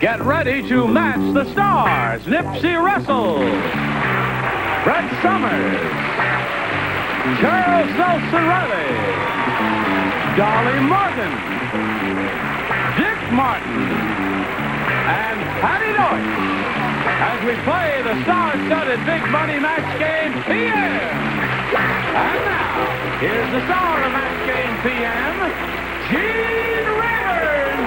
Get ready to match the stars. Nipsey Russell, Brett Summers, Charles Nelson Riley, Dolly Morgan, Dick Martin, and Patty Deutsch as we play the star-studded Big Money Match Game PM. And now, here's the star of Match Game PM, Gene Rayburn.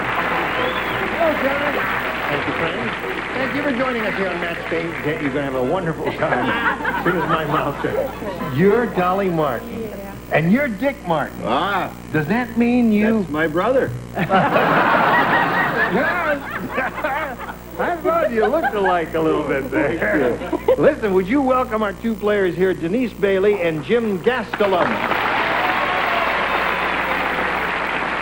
Hello, John. Thank you, friend. Thank you for joining us here on Match Game. You're going to have a wonderful time as soon as my mouth shuts. You're Dolly Martin. And you're Dick Martin. Ah, Does that mean you... that's my brother. I thought you looked alike a little bit there. Listen, would you welcome our two players here, Denise Bailey and Jim Gastelum.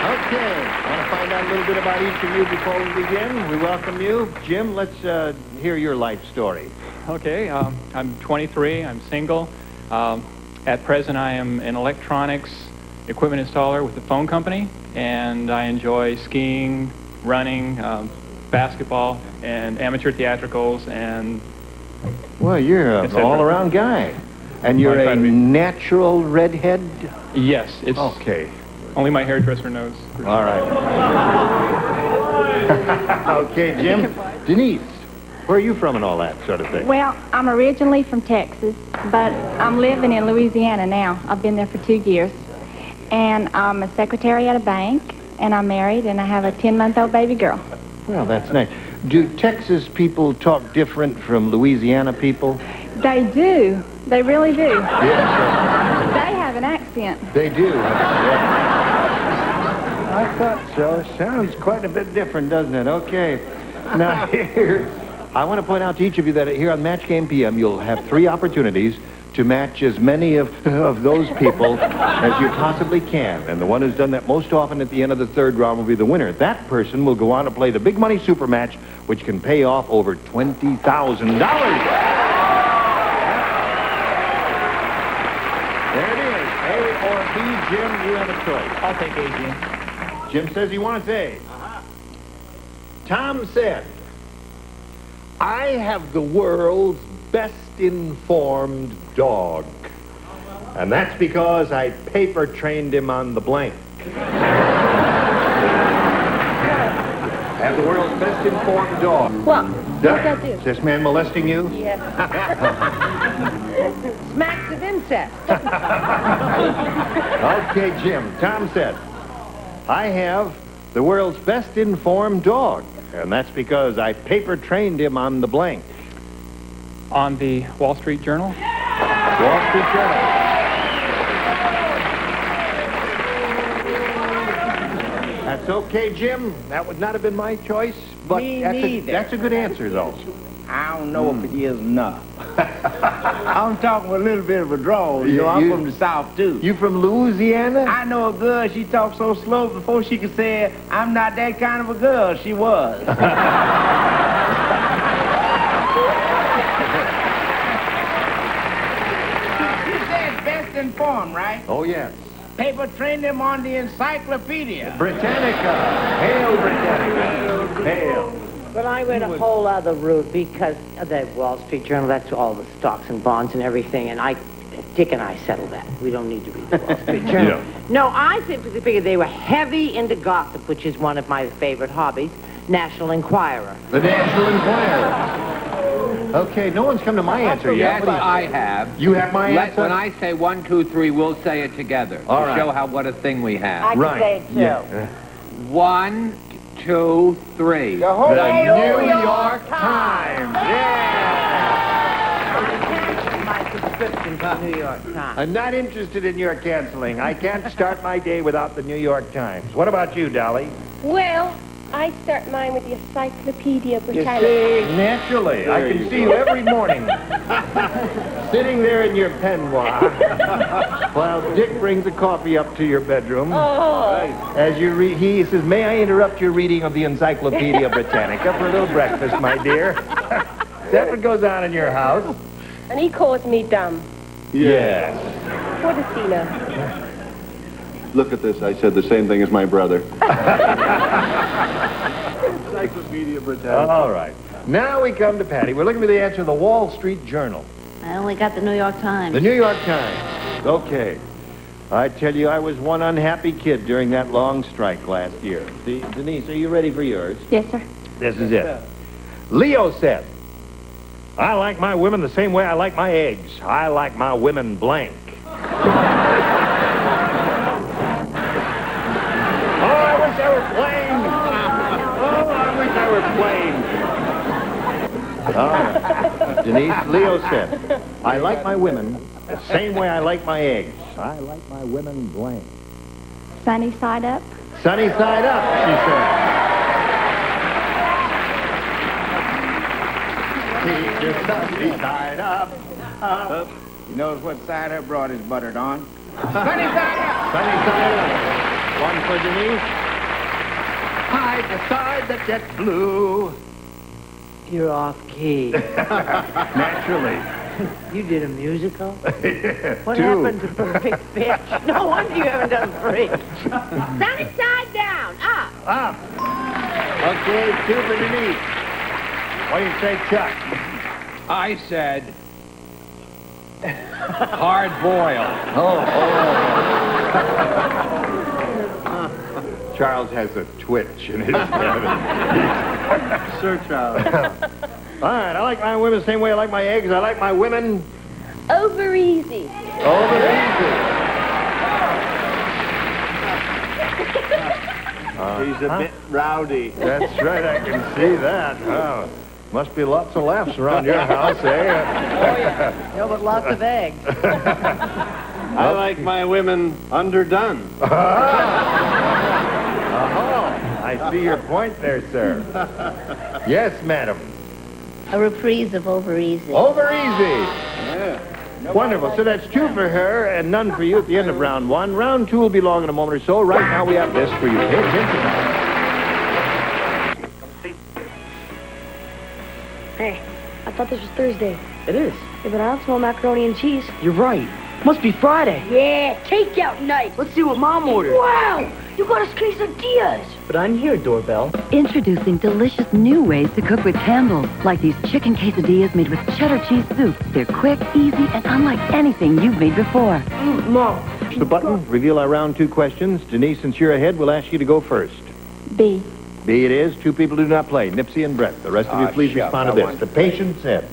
Okay, I want to find out a little bit about each of you before we begin. We welcome you. Jim, let's hear your life story. Okay, I'm 23. I'm single. At present, I am an electronics equipment installer with the phone company, and I enjoy skiing, running, basketball, and amateur theatricals, and... Well, you're an all-around guy. And you're a natural redhead? Yes, it's... Okay. Only my hairdresser knows. All right. Okay, Jim. Denise, where are you from and all that sort of thing? Well, I'm originally from Texas, but I'm living in Louisiana now. I've been there for 2 years. And I'm a secretary at a bank, and I'm married, and I have a 10-month-old baby girl. Well, that's nice. Do Texas people talk different from Louisiana people? They do. They really do. Yes, They have an accent. they do. I thought so. Sounds quite a bit different, doesn't it? Okay. Now, here, I want to point out to each of you that here on Match Game PM, you'll have 3 opportunities to match as many of those people as you possibly can. And the one who's done that most often at the end of the 3rd round will be the winner. That person will go on to play the Big Money Super Match, which can pay off over $20,000. There it is. A or B, Jim, you have a choice. I'll take A, Gene. Jim says he wants A. Tom said, I have the world's best informed dog. And that's because I paper trained him on the blank. I have the world's best informed dog. What? What's that do? Is this man molesting you? Yes. Smacks of incest. Okay, Jim. Tom said, I have the world's best informed dog. And that's because I paper trained him on the blank. On the Wall Street Journal. Wall Street Journal. That's okay, Jim. That would not have been my choice, but Me that's neither. that's a good answer, though. I don't know if it is enough. I'm talking with a little bit of a drawl. You know, I'm You- from the South, too. You from Louisiana? I know a girl, she talked so slow before she could say, I'm not that kind of a girl. She was. She said best informed, right? Oh, yes. Paper trained him on the encyclopedia. Britannica. Hail, Britannica. Hail. But I went a whole other route because of the Wall Street Journal, that's all the stocks and bonds and everything, and Dick and I settled that. We don't need to read the Wall Street Journal. No, I simply figured they were heavy into gossip, which is one of my favorite hobbies, National Enquirer. The National Enquirer. Okay, no one's come to my answer yet. Yes, I have. You have my answer? When I say 1, 2, 3, we'll say it together All to right. show what a thing we have. I can Right. say it too. Yeah. 1, 2, 3. The New York Times. My subscription to the New York Times. I'm not interested in your canceling. I can't start my day without the New York Times. What about you, Dolly? Well, I start mine with the Encyclopedia You Britannica. see, naturally, I can see you every morning sitting there in your peignoir while Dick brings a coffee up to your bedroom. Oh. As you read, he says, may I interrupt your reading of the Encyclopedia Britannica for a little breakfast, my dear? That's what goes on in your house. And he calls me dumb. Yes. Portofino. Look at this. I said the same thing as my brother. Encyclopedia Britannica. All right. Now we come to Patty. We're looking for the answer to the Wall Street Journal. I only got the New York Times. The New York Times. Okay. I tell you, I was one unhappy kid during that long strike last year. Denise, are you ready for yours? Yes, sir. This is it. Leo said, I like my women the same way I like my eggs. I like my women blank. Oh, I wish I were plain. Oh, I wish I were plain. All right. Denise, Leo said, I like my women the same way I like my eggs. I like my women blank. Sunny side up. Sunny side up, she said. Keep your sunny side up. He knows what side her brought his buttered on. Sunny side up. Sunny side up. One for Denise. Hide the side that gets blue. You're off key. Naturally. You did a musical? What Two. happened to Perfect Pitch? No wonder you haven't done Bridge. Sunny side down, up. Up. Okay, 2 for Denise. What do you say, Chuck? I said hard boiled. Charles has a twitch in his head. Sir Charles. All right, I like my women the same way I like my eggs. I like my women Over easy. over easy. He's a bit rowdy. That's right, I can see that. Oh, must be lots of laughs around your house, eh? No, but lots of eggs. I like my women underdone. I see your point there, sir. Yes, madam. A reprise of Over Easy. Over easy. Yeah. Wonderful. So that's 2 for her and none for you at the end of round 1. Round 2 will be long in a moment or so. Right now we have this for you. Pay attention now. Hey, I thought this was Thursday. It is. Yeah, but I don't smell macaroni and cheese. You're right. Must be Friday. Yeah, takeout night. Let's see what Mom ordered. Wow, you got us quesadillas. But I'm here, Doorbell. Introducing delicious new ways to cook with Campbell's, like these chicken quesadillas made with cheddar cheese soup. They're quick, easy, and unlike anything you've made before. Mom. Push the button, reveal our round 2 questions. Denise, since you're ahead, we'll ask you to go first. B. B it is. 2 people do not play, Nipsey and Brett. The rest of you, please respond to this. The patient said,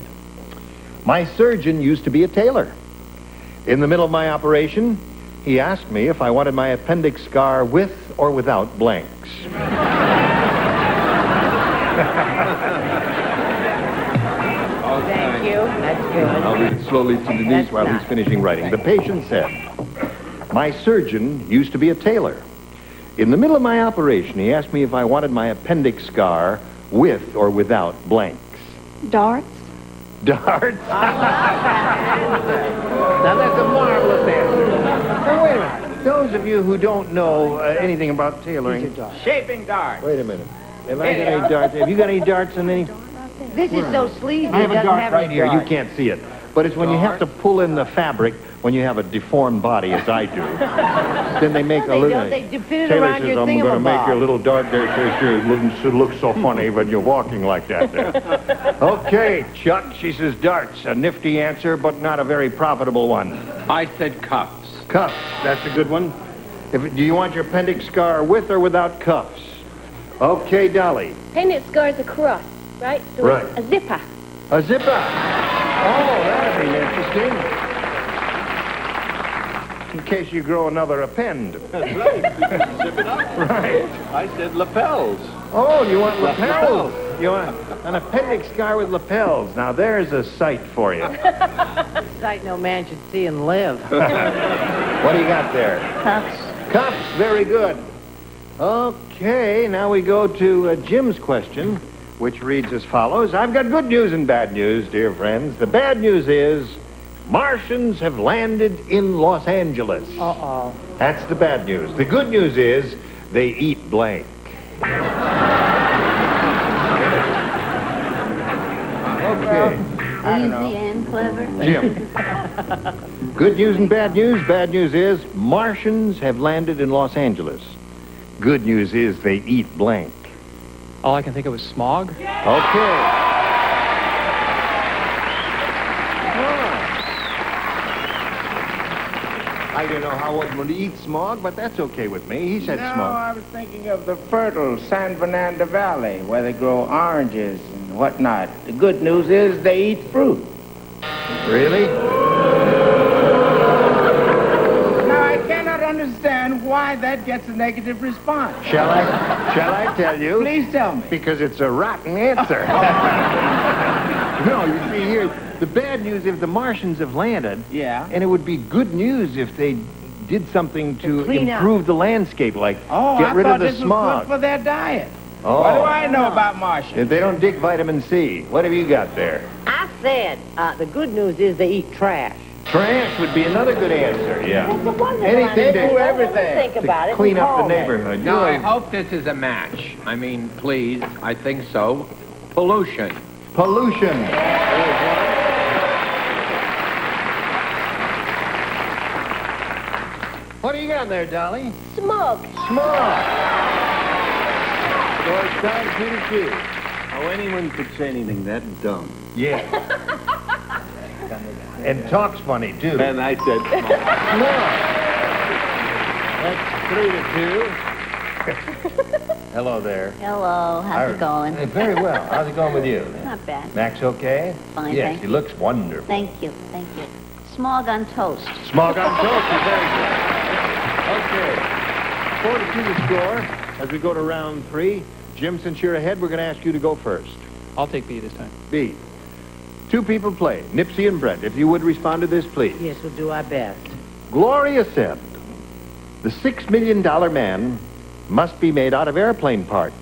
my surgeon used to be a tailor. In the middle of my operation, he asked me if I wanted my appendix scar with or without blanks. Thank you. That's good. I'll read it slowly to Denise That's while done. he's finishing writing. The patient said, my surgeon used to be a tailor. In the middle of my operation, he asked me if I wanted my appendix scar with or without blanks. Darts. Darts? Now that's a marvelous answer. Now wait a minute. Those of you who don't know anything about tailoring... Shaping darts. Wait a minute. Have I got any darts? Have you got any darts in any... This is so sleazy. I have it a doesn't dart have right any here. You darts. can't see it. But it's when you have to pull in the fabric when you have a deformed body, as I do. Then they make No, a they little... don't. They fit it Taylor around says, your I'm going to make thingamabob. your little dart there so it looks so funny when you're walking like that there. Okay, Chuck, she says darts. A nifty answer, but not a very profitable one. I said cuffs. Cuffs, that's a good one. Do you want your appendix scar with or without cuffs? Okay, Dolly. Appendix scar's across, right? So Right. it's a zipper. A zipper. Oh, that'd be interesting. In case you grow another append. That's right. Zip it up. Right. I said lapels. Oh, you want lapels? You want an appendix scar with lapels. Now, there's a sight for you. Sight no man should see and live. What do you got there? Cuffs. Cuffs, very good. Okay, now we go to Jim's question, which reads as follows. I've got good news and bad news, dear friends. The bad news is Martians have landed in Los Angeles. Uh-oh. That's the bad news. The good news is they eat blank. Okay. Easy and clever. Jim. Good news and bad news. Bad news is Martians have landed in Los Angeles. Good news is they eat blank. All I can think of is smog. Okay. I don't know how one would eat smog, but that's okay with me. He said No, smog. I was thinking of the fertile San Fernando Valley, where they grow oranges and whatnot. The good news is they eat fruit. Really? Now, I cannot understand why that gets a negative response. Shall I tell you? Please tell me. Because it's a rotten answer. No, you see here, the bad news is the Martians have landed. Yeah. And it would be good news if they did something to clean improve up. the landscape, like Oh, get I rid thought of the this smog. was good for their diet. Oh. What do I know about Martians? They don't dig vitamin C. What have you got there? I said the good news is they eat trash. Trash would be another good answer, yeah. That's a wonderful Anything idea. to- do everything. Think about To it. clean and up the call me. neighborhood. No, I You know, hope this is a match. I mean, please, I think so. Pollution. pollution. What do you got there, Dolly? Smog. Smog. So it's time for you to choose. How anyone could say anything that dumb. Yeah. And talks funny, too. And I said, That's 3-2. Hello there. Hello, how's it going? Very well. How's it going with you? Not bad. Max okay? Fine, Yes, thank he looks wonderful. Thank you, thank you. Smog on toast. Smog on toast is very good. Okay. 4-2 the score. As we go to round 3, Jim, since you're ahead, we're going to ask you to go first. I'll take B this time. B. Two people play, Nipsey and Brent. If you would respond to this, please. Yes, we'll do our best. Gloria said, the $6 million man must be made out of airplane parts.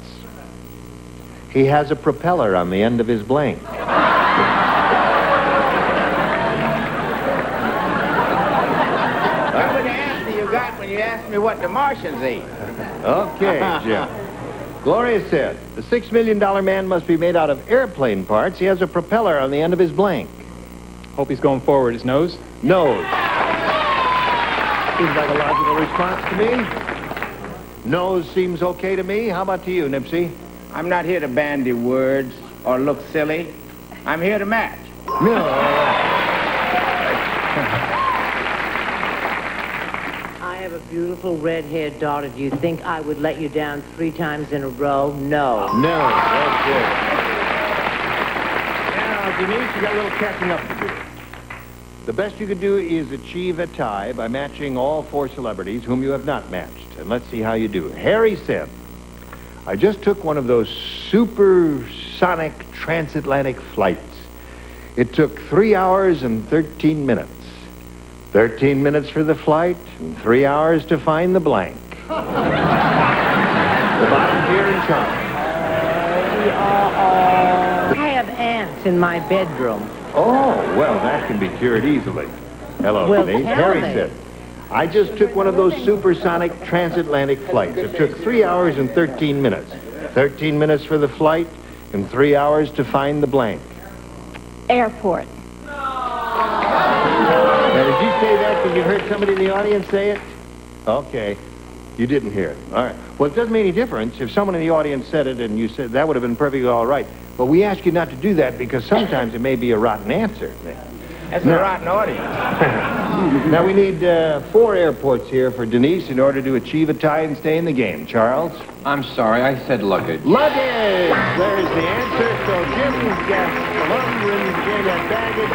He has a propeller on the end of his blank. What was the answer you got when you asked me what the Martians eat? Okay, Jim. Gloria said, the $6 million man must be made out of airplane parts. He has a propeller on the end of his blank. Hope he's going forward. His nose? Nose. Seems like a logical response to me. Nose seems okay to me. How about to you, Nipsey? I'm not here to bandy words or look silly. I'm here to match. I have a beautiful red-haired daughter. Do you think I would let you down 3 times in a row? No. No, that's good. Now, Denise, you got a little catching up to do. The best you could do is achieve a tie by matching all 4 celebrities whom you have not matched. And let's see how you do. Harry said, I just took one of those supersonic transatlantic flights. It took 3 hours and 13 minutes. 13 minutes for the flight and 3 hours to find the blank. The volunteer in charge. I have ants in my bedroom. Oh, well, that can be cured easily. Hello, Well, Denise. tell Harry me. said, I just took one of those supersonic transatlantic flights. It took 3 hours and 13 minutes. 13 minutes for the flight and 3 hours to find the blank. Airport. Now, did you say that because you heard somebody in the audience say it? Okay. You didn't hear it. All right. Well, it doesn't make any difference if someone in the audience said it and you said that would have been perfectly all right. But we ask you not to do that because sometimes it may be a rotten answer. That's a rotten audience. Now, we need 4 airports here for Denise in order to achieve a tie and stay in the game. Charles? I'm sorry, I said luggage. Luggage! There's the answer. So Jim's got Lundgren, Jim got baggage,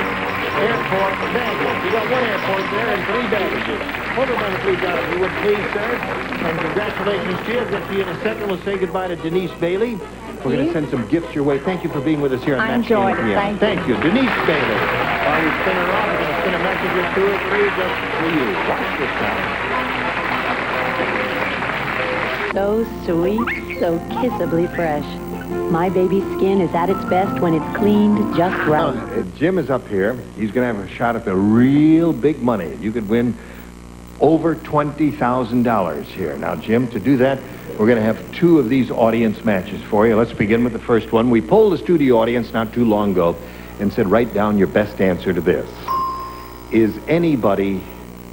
airport, baggage. You got 1 airport there and 3 baggages. Hold on to $3, if you would please, sir. And congratulations to you. I'll get to you in a second. We'll say goodbye to Denise Bailey. We're going to send some gifts your way. Thank you for being with us here on I Match Game enjoyed it. PM. Thank you. Denise Bailey. While you spin her off, we're going to spin a message or 2 or 3 just for you. Watch this now. So sweet, so kissably fresh. My baby's skin is at its best when it's cleaned just right. Jim is up here. He's going to have a shot at the real big money. You could win over $20,000 here. Now, Jim, to do that, we're going to have 2 of these audience matches for you. Let's begin with the first one. We polled the studio audience not too long ago, and said, write down your best answer to this. Is anybody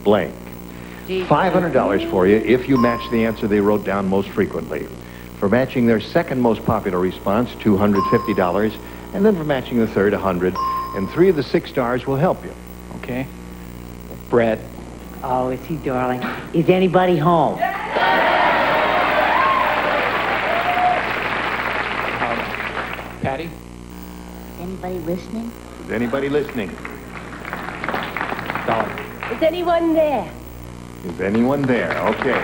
blank? $500 for you if you match the answer they wrote down most frequently. For matching their second most popular response, $250. And then for matching the third, $100. And 3 of the 6 stars will help you. Okay. Brett. Oh, is he darling? Is anybody home? Patty? Anybody listening? Is anybody listening? Dolly. Is anyone there? Is anyone there? Okay.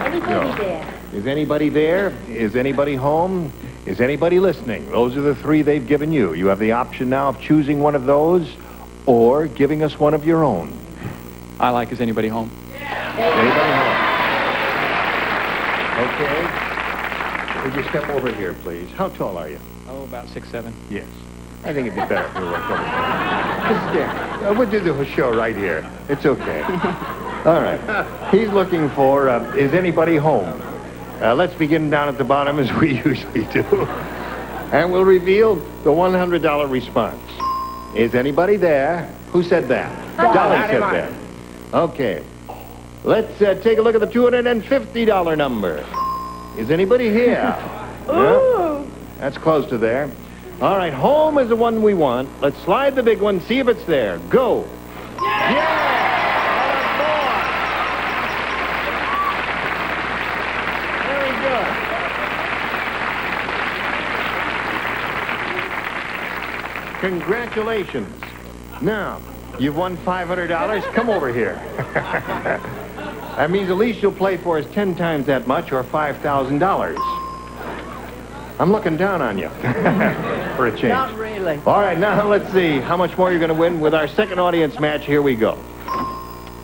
Anybody there? Is anybody there? Is anybody home? Is anybody listening? Those are the 3 they've given you. You have the option now of choosing one of those or giving us one of your own. I like Is Anybody Home? Anybody home? Okay. Would you step over here, please? How tall are you? Oh, about 6'7". Yes. I think it'd be better if we worked over here. We'll do the show right here. It's okay. All right. He's looking for, is anybody home? Let's begin down at the bottom as we usually do. And we'll reveal the $100 response. Is anybody there? Who said that? Dolly said that. Okay. Let's take a look at the $250 number. Is anybody here? No? That's close to there. All right, home is the one we want. Let's slide the big one, see if it's there. Go. Yeah! Congratulations. Now, you've won $500. Come over here. That means at least you'll play for us 10 times that much or $5,000. I'm looking down on you for a change. Not really. All right, now let's see how much more you're going to win with our second audience match. Here we go.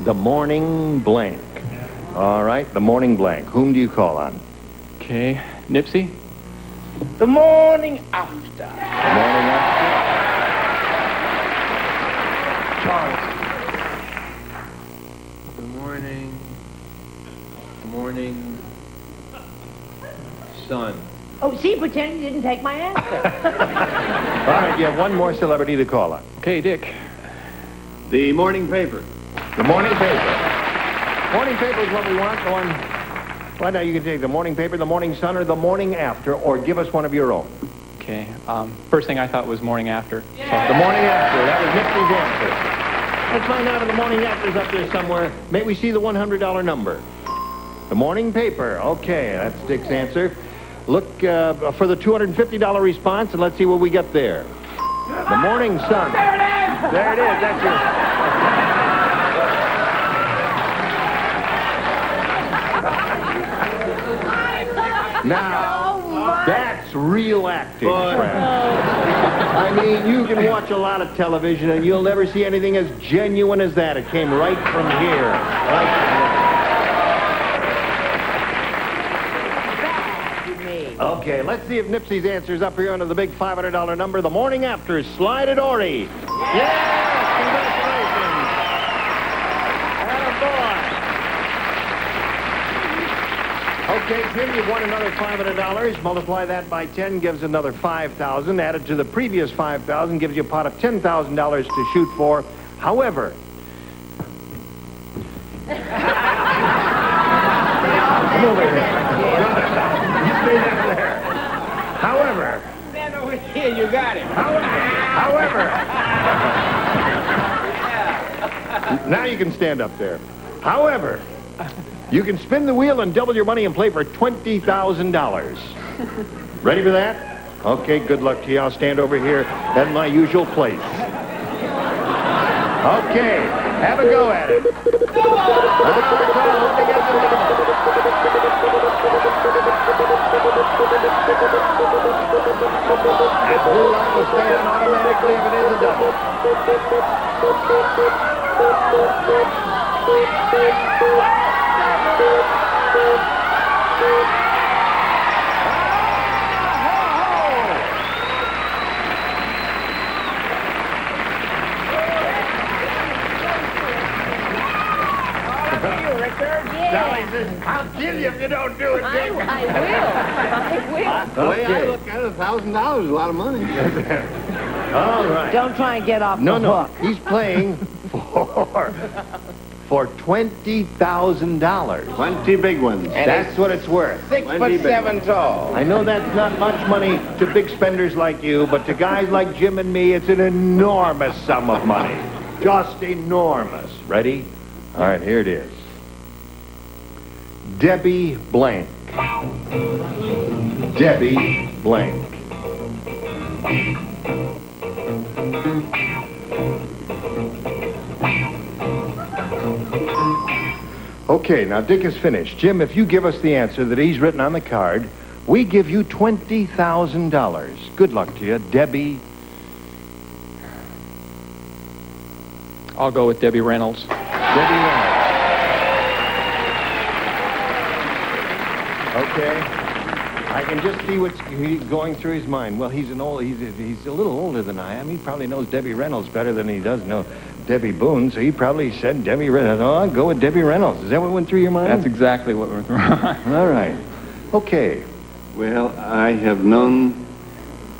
The Morning Blank. All right, the Morning Blank. Whom do you call on? Okay. Nipsey? The morning after. The Morning After. Charles. The morning sun. Oh, see, pretend you didn't take my answer. All right, you have one more celebrity to call on. Okay, Dick. The morning paper. The Morning Paper. Morning Paper is what we want. Go on. Well, now you can take the Morning Paper, the Morning Sun, or the Morning After, or give us one of your own. Okay. First thing I thought was Morning After. The Morning After. That was Nipsey's answer. Let's find out if the Morning After's up there somewhere. May we see the $100 number? The Morning Paper. Okay, that's Dick's answer. Look for the $250 response, and let's see what we get there. The Morning Sun. There it is! There it is. That's your... Now, that's real acting, friend. I mean, you can watch a lot of television, and you'll never see anything as genuine as that. It came right from here. Right from here. Okay, let's see if Nipsey's answer's up here under the big $500 number. The Morning After, Slide It, Ori. Yes! Congratulations! Attaboy! Okay, Tim, you've won another $500. Multiply that by 10 gives another $5,000. Added to the previous $5,000 gives you a pot of $10,000 to shoot for. However... Come over here. You stay down there. However... Stand over here, you got it. However... Now you can stand up there. However... You can spin the wheel and double your money and play for $20,000. Ready for that? Okay, good luck to you. I'll stand over here at my usual place. Okay, have a go at it. All right, let me get the double. That blue line will stay on automatically if it is a double. Dolly says, I'll kill you if you don't do it, Dick. I will. The way I look at it, $1,000 is a lot of money. All right. Don't try and get off No, the no. hook. He's playing for $20,000. 20 big ones. That's what it's worth. 6'7" tall. I know that's not much money to big spenders like you, but to guys like Jim and me, it's an enormous sum of money. Just enormous. Ready? All right, here it is. Debbie Blank. Debbie Blank. Okay, now Dick is finished. Jim, if you give us the answer that he's written on the card, we give you $20,000. Good luck to you, Debbie. I'll go with Debbie Reynolds. Debbie Reynolds. Okay. I can just see what's going through his mind. Well, he's a little older than I am. He probably knows Debbie Reynolds better than he does know Debbie Boone, so he probably said Debbie Reynolds. Oh, I'll go with Debbie Reynolds. Is that what went through your mind? That's exactly what went through my mind. All right. Okay. Well, I have known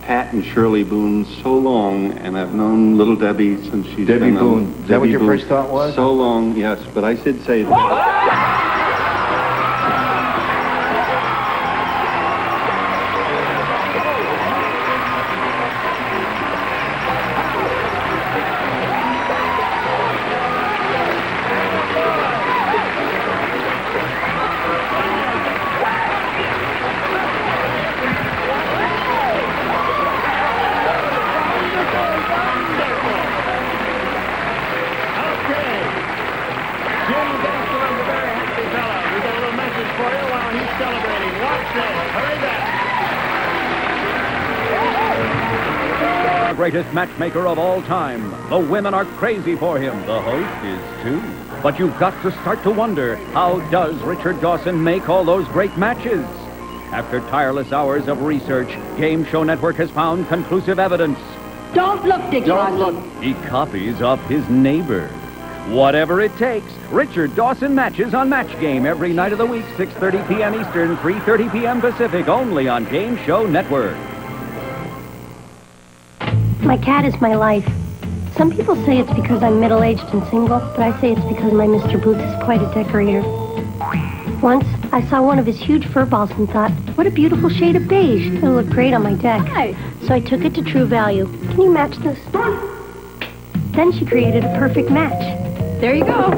Pat and Shirley Boone so long, and I've known little Debbie since she's Debbie been Boone. Is that what your first thought was? So long, yes, but I did say that. Greatest matchmaker of all time. The women are crazy for him. The host is too. But you've got to start to wonder, how does Richard Dawson make all those great matches? After tireless hours of research, Game Show Network has found conclusive evidence. Don't look, Dick. Don't look. He copies off his neighbor. Whatever it takes, Richard Dawson matches on Match Game every night of the week, 6:30 p.m. Eastern, 3:30 p.m. Pacific, only on Game Show Network. My cat is my life. Some people say it's because I'm middle-aged and single, but I say it's because my Mr. Booth is quite a decorator. Once, I saw one of his huge fur balls and thought, what a beautiful shade of beige. It'll look great on my deck. Hi. So I took it to True Value. Can you match this? Then she created a perfect match. There you go.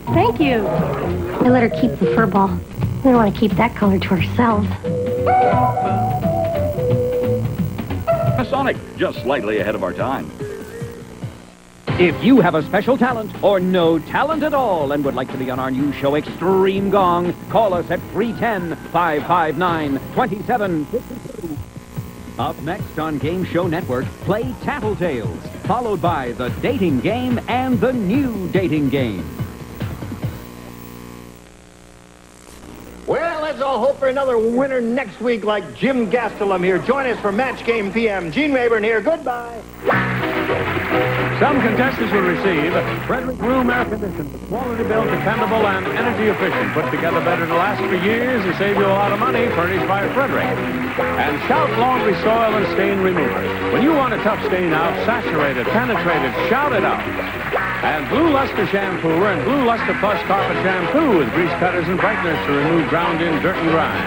Thank you. I let her keep the fur ball. We don't want to keep that color to ourselves. Sonic, just slightly ahead of our time. If you have a special talent or no talent at all and would like to be on our new show, Extreme Gong, call us at 310-559-2752. Up next on Game Show Network, play Tattletales, followed by The Dating Game and The New Dating Game. Well, let's all hope for another winner next week like Jim Gastelum here. Join us for Match Game PM. Gene Rayburn here. Goodbye. Some contestants will receive Frederick Room Air Conditioning, quality built, dependable, and energy efficient. Put together better to last for years and save you a lot of money, furnished by Frederick. And Shout Laundry Soil and Stain Remover. When you want a tough stain out, saturated, penetrated, shout it out. And Blue Luster Shampoo and Blue Luster Plus Carpet Shampoo with grease cutters and brighteners to remove ground-in dirt and grime.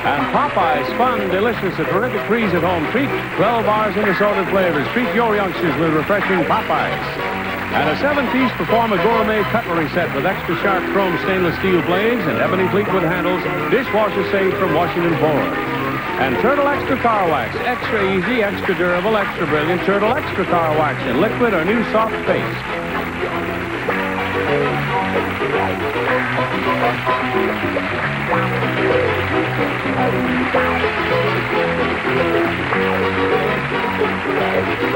And Popeye's Fun, Delicious, a terrific freeze-at-home treat. 12 bars in assorted flavors. Treat your youngsters with refreshing Popeyes. And a 7-piece Performa Gourmet cutlery set with extra sharp chrome stainless steel blades and ebony Fleetwood handles. Dishwasher safe from Washington Ford. And Turtle Extra Car Wax. Extra easy, extra durable, extra brilliant. Turtle Extra Car Wax in liquid or new soft paste.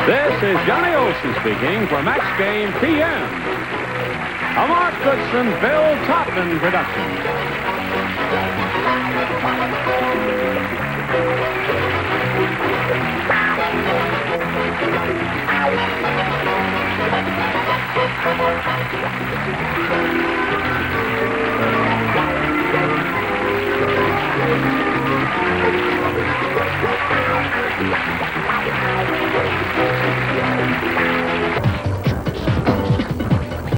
This is Johnny Olson speaking for Match Game PM. A Mark Goodson, Bill Topman production.